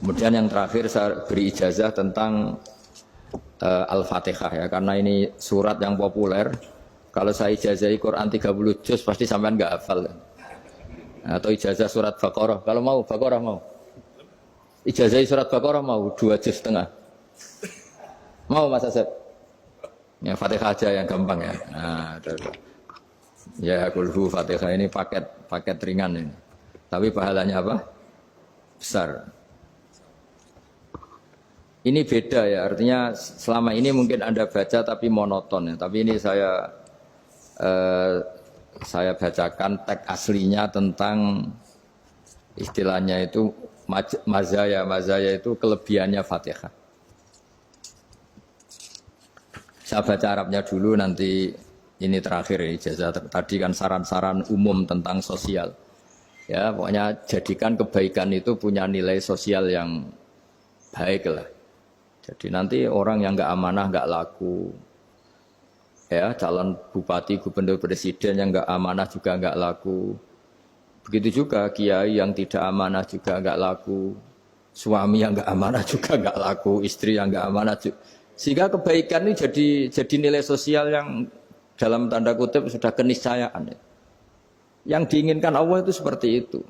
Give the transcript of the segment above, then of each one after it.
Kemudian yang terakhir saya beri ijazah tentang Al-Fatihah ya, karena ini surat yang populer. Kalau saya ijazahi Quran 30 juz pasti sampean nggak hafal. Atau ijazah surat Baqarah. Kalau mau Baqarah mau. Ijazahi surat Baqarah mau 2 juz setengah. Mau Mas Asep? Ya Fatihah aja yang gampang ya. Nah, ya kulhu Fatihah ini paket ringan ini. Tapi pahalanya apa? Besar. Ini beda ya, artinya selama ini mungkin Anda baca tapi monoton ya. Tapi ini saya bacakan teks aslinya tentang istilahnya itu mazaya. Mazaya itu kelebihannya Fatihah. Saya baca Arabnya dulu, nanti ini terakhir ya, ijazah tadi kan saran-saran umum tentang sosial. Ya, pokoknya jadikan kebaikan itu punya nilai sosial yang baik lah. Jadi nanti orang yang nggak amanah nggak laku, ya calon bupati, gubernur, presiden yang nggak amanah juga nggak laku. Begitu juga kiai yang tidak amanah juga nggak laku, suami yang nggak amanah juga nggak laku, istri yang nggak amanah juga. Sehingga kebaikan ini jadi nilai sosial yang dalam tanda kutip sudah keniscayaan. Yang diinginkan Allah itu seperti itu,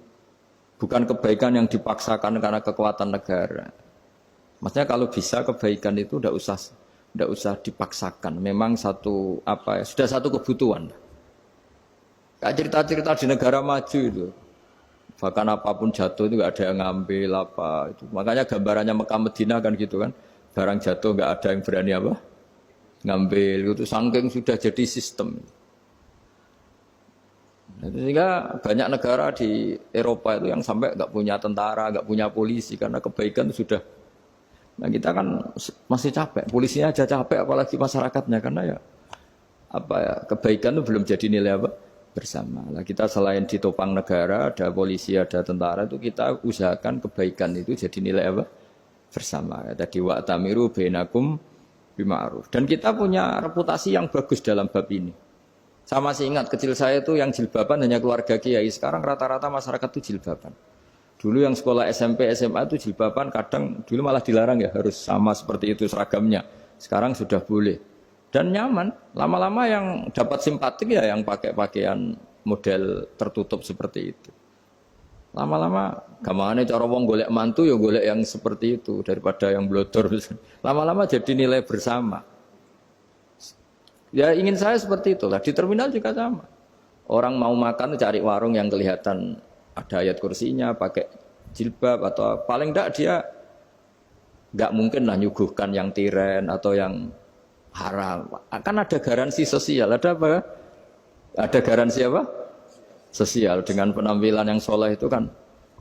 bukan kebaikan yang dipaksakan karena kekuatan negara. Maksudnya kalau bisa kebaikan itu tidak usah dipaksakan. Memang sudah satu kebutuhan. Kayak cerita-cerita di negara maju itu. Bahkan apapun jatuh itu nggak ada yang ngambil apa itu. Makanya gambarannya Mekah Medina kan gitu kan. Barang jatuh nggak ada yang berani apa ngambil itu. Saking sudah jadi sistem. Sehingga banyak negara di Eropa itu yang sampai nggak punya tentara, nggak punya polisi karena kebaikan itu sudah. Nah kita kan masih capek, polisinya aja capek apalagi masyarakatnya karena kebaikan itu belum jadi nilai bersama. Nah, kita selain ditopang negara, ada polisi, ada tentara itu kita usahakan kebaikan itu jadi nilai bersama. Tadi wa'tamiru bainakum bima'ruf. Dan kita punya reputasi yang bagus dalam bab ini. Saya masih ingat kecil saya itu yang jilbaban hanya keluarga kiai. Sekarang rata-rata masyarakat itu jilbaban. Dulu yang sekolah SMP, SMA itu jilbaban kadang dulu malah dilarang ya, harus sama seperti itu seragamnya. Sekarang sudah boleh. Dan nyaman. Lama-lama yang dapat simpatik ya yang pakai pakaian model tertutup seperti itu. Lama-lama gamane cara wong golek mantu ya golek yang seperti itu daripada yang blodor. Lama-lama jadi nilai bersama. Ya ingin saya seperti itulah. Di terminal juga sama. Orang mau makan cari warung yang kelihatan ada ayat kursinya, pakai jilbab atau paling enggak dia enggak mungkin lah nyuguhkan yang tiren atau yang haram. Kan ada garansi sosial, ada apa? Ada garansi apa? Sosial dengan penampilan yang soleh itu kan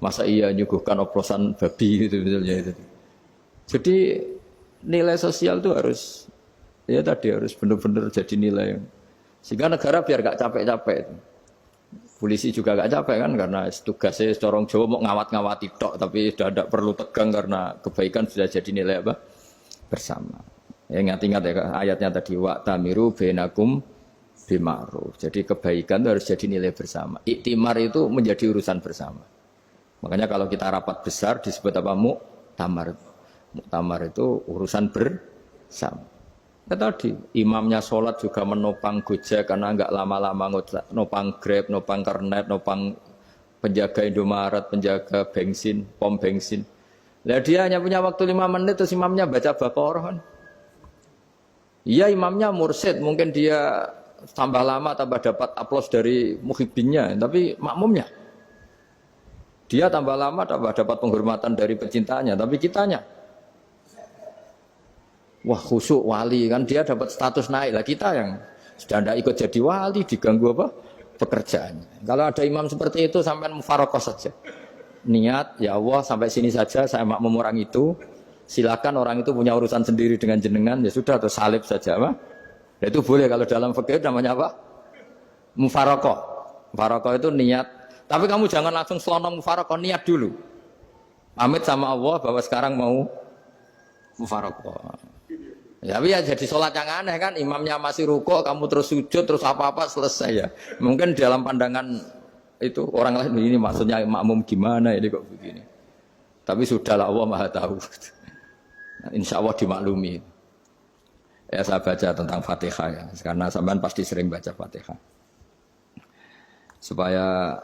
masa iya nyuguhkan oplosan babi gitu misalnya itu. Jadi nilai sosial itu harus harus benar-benar jadi nilai. Sehingga negara biar enggak capek-capek itu. Polisi juga gak capek kan karena tugasnya corong Jawa mau ngawat-ngawati tok tapi sudah tidak perlu tegang karena kebaikan sudah jadi nilai bersama. Ya ingat-ingat ya ayatnya tadi wa'tamiru bainakum bima'ruf. Jadi kebaikan itu harus jadi nilai bersama. Iktimar itu menjadi urusan bersama. Makanya kalau kita rapat besar disebut apa? Muktamar. Muktamar itu urusan bersama. Ya tadi, imamnya sholat juga menopang Gojek karena enggak lama-lama nopang Grab, nopang Kernet, nopang penjaga Indomaret, penjaga bensin, pom bensin. Lah dia hanya punya waktu 5 menit terus imamnya baca Baqarah kan. Iya imamnya mursyid, mungkin dia tambah lama tambah dapat aplaus dari muhibbinnya, tapi makmumnya dia tambah lama tambah dapat penghormatan dari pecintanya, tapi kitanya wah khusyuk wali kan dia dapat status naik lah, kita yang sudah tidak ikut jadi wali diganggu apa pekerjaannya. Kalau ada imam seperti itu sampai mufarokoh saja, niat ya Allah sampai sini saja saya makmum orang itu, silakan orang itu punya urusan sendiri dengan jenengan ya sudah atau salib saja apa. Ya, itu boleh kalau dalam fikih namanya apa mufarokoh. Mufarokoh itu niat, tapi kamu jangan langsung selonong mufarokoh, niat dulu pamit sama Allah bahwa sekarang mau mufarokoh. Ya, tapi ya jadi sholat yang aneh kan, imamnya masih rukuk, kamu terus sujud, terus apa-apa selesai ya. Mungkin dalam pandangan itu orang lain ini maksudnya makmum gimana ini kok begini. Tapi sudahlah Allah Maha tahu. Insya Allah dimaklumi. Ya saya baca tentang Fatihah ya, karena sampean pasti sering baca Fatihah. Supaya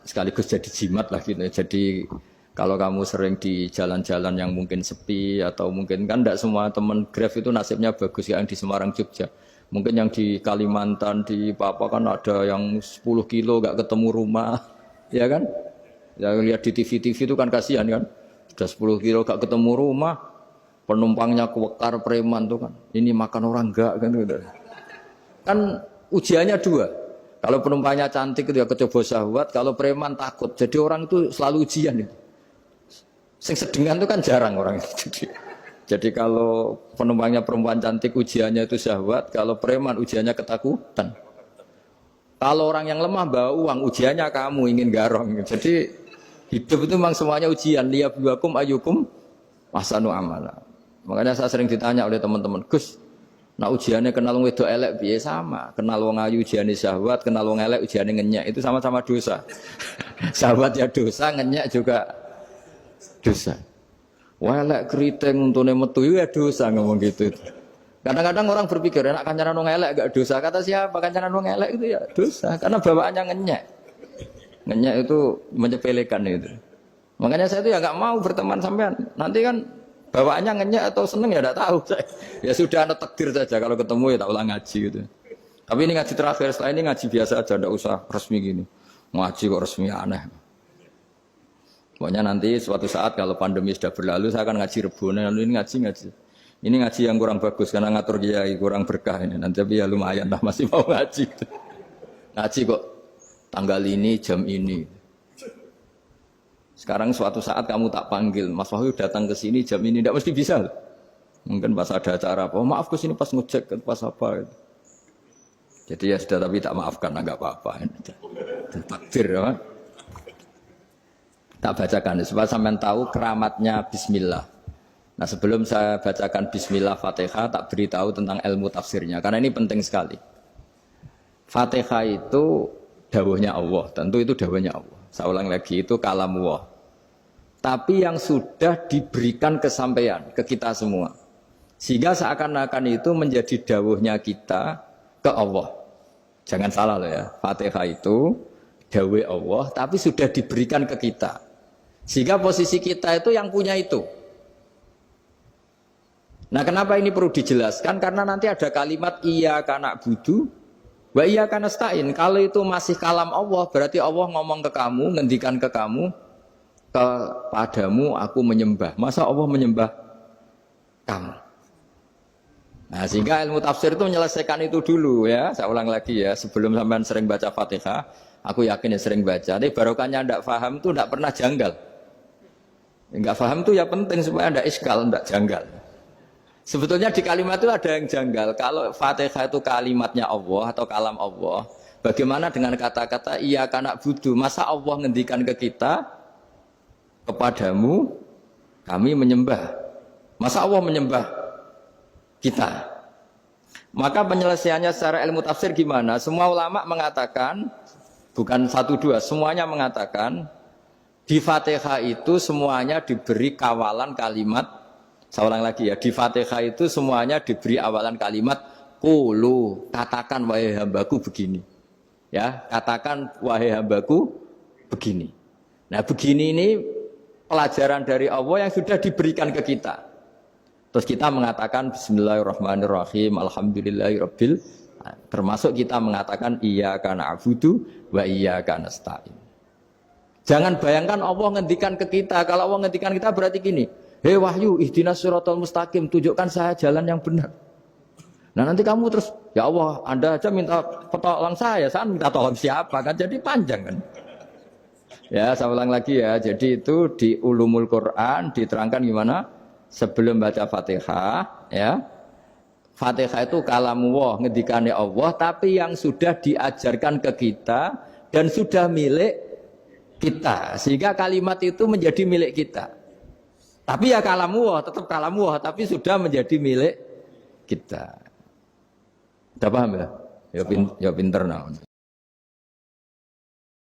sekaligus jadi jimat lah gitu. Jadi kalau kamu sering di jalan-jalan yang mungkin sepi atau mungkin kan tidak semua teman Grab itu nasibnya bagus yang di Semarang Jogja. Mungkin yang di Kalimantan di Papua kan ada yang 10 kilo gak ketemu rumah, ya kan? Ya lihat di TV itu kan kasihan kan. Sudah 10 kilo gak ketemu rumah, penumpangnya kuwekar preman tuh kan. Ini makan orang enggak kan gitu. Kan ujiannya dua. Kalau penumpangnya cantik itu ya kecoba syahwat, kalau preman takut. Jadi orang itu selalu ujian itu. Sing sedengan itu kan jarang orang itu. Jadi kalau penumpangnya perempuan cantik ujiannya itu syahwat, kalau preman ujiannya ketakutan. Kalau orang yang lemah bawa uang ujiannya kamu ingin garong. Jadi hidup itu memang semuanya ujian. Liyabluwakum ayyukum ahsanu amala. Makanya saya sering ditanya oleh teman-teman, Gus, nah ujiannya kenal wong wedok elek piye sama? Kenal wong ayu ujiane syahwat, kenal wong elek ujiane ngenyek. Itu sama-sama dosa. Syahwat ya dosa, ngenyek juga dosa. Wah elek keriting untune metu ya dosa ngomong gitu. Kadang-kadang orang berpikir enak kancanan wong elek gak dosa. Kata siapa kancanan wong elek itu ya dosa karena bawaannya ngenyek. Ngenyek itu menyepelekan itu. Makanya saya itu ya gak mau berteman sampean. Nanti kan bawaannya ngenyek atau seneng ya tidak tahu. Ya sudah ada takdir saja kalau ketemu ya tak ulang ngaji gitu. Tapi ini ngaji terakhir, setelah ini ngaji biasa aja, tidak usah resmi gini. Ngaji kok resmi aneh. Pokoknya nanti suatu saat kalau pandemi sudah berlalu saya akan ngaji Rebona, lalu ini ngaji. Ini ngaji yang kurang bagus karena ngatur kiai kurang berkah ini. Nanti tapi ya lumayan lah masih mau ngaji. Ngaji kok tanggal ini jam ini. Sekarang suatu saat kamu tak panggil, Mas Wahyu datang ke sini jam ini, tidak mesti bisa. Mungkin pas ada acara apa, maaf ke sini pas ngecek, pas apa. Gitu. Jadi ya sudah tapi tak maafkan, enggak apa-apa. Takdir ya. Tak bacakan supaya sampean tahu keramatnya Bismillah. Nah sebelum saya bacakan Bismillah Fatihah, tak beritahu tentang ilmu tafsirnya karena ini penting sekali. Fatihah itu dawuhnya Allah, tentu itu dawuhnya Allah. Saya ulang lagi itu kalam Allah. Tapi yang sudah diberikan kesampaian ke kita semua, sehingga seakan-akan itu menjadi dawuhnya kita ke Allah. Jangan salah loh ya, Fatihah itu dawuh Allah, tapi sudah diberikan ke kita. Sehingga posisi kita itu yang punya itu. Nah kenapa ini perlu dijelaskan? Karena nanti ada kalimat iyyaka na'budu wa iyyaka nasta'in. Kalau itu masih kalam Allah, berarti Allah ngomong ke kamu, ngendikan ke kamu, kepadamu aku menyembah. Masa Allah menyembah kamu? Nah sehingga ilmu tafsir itu menyelesaikan itu dulu ya. Saya ulang lagi ya, sebelum sampean sering baca Fatihah, aku yakin ya sering baca. Tapi barokahnya tidak paham itu tidak pernah janggal. Enggak paham itu ya penting supaya ada iskal, tidak janggal. Sebetulnya di kalimat itu ada yang janggal. Kalau Fatihah itu kalimatnya Allah atau kalam Allah, bagaimana dengan kata-kata iyyaka na'budu? Masa Allah ngendikan ke kita, kepadamu kami menyembah. Masa Allah menyembah kita? Maka penyelesaiannya secara ilmu tafsir gimana? Semua ulama mengatakan, bukan satu dua, semuanya mengatakan di Fatihah itu semuanya diberi kawalan kalimat. Saya ulang lagi ya, di Fatihah itu semuanya diberi awalan kalimat qulu, katakan wahai hambaku begini. Ya, katakan wahai hambaku begini. Nah, begini ini pelajaran dari Allah yang sudah diberikan ke kita. Terus kita mengatakan bismillahirrahmanirrahim, alhamdulillahirabbil, termasuk kita mengatakan iyyaka na'budu wa iyyaka nasta'in. Jangan bayangkan Allah ngendikan ke kita. Kalau Allah ngendikan kita berarti gini, hei Wahyu, ihdinas siratal mustaqim, tunjukkan saya jalan yang benar. Nah nanti kamu terus, ya Allah, Anda aja minta pertolongan saya minta tolong siapa kan? Jadi panjang kan? Ya, saya ulang lagi ya. Jadi itu di Ulumul Quran diterangkan gimana? Sebelum baca Fatihah, ya. Fatihah itu kalamullah, ngendikannya Allah, tapi yang sudah diajarkan ke kita dan sudah milik kita, sehingga kalimat itu menjadi milik kita. Tapi ya kalamullah, tetap kalamullah, tapi sudah menjadi milik kita. Udah paham ya? Ya pinter nah.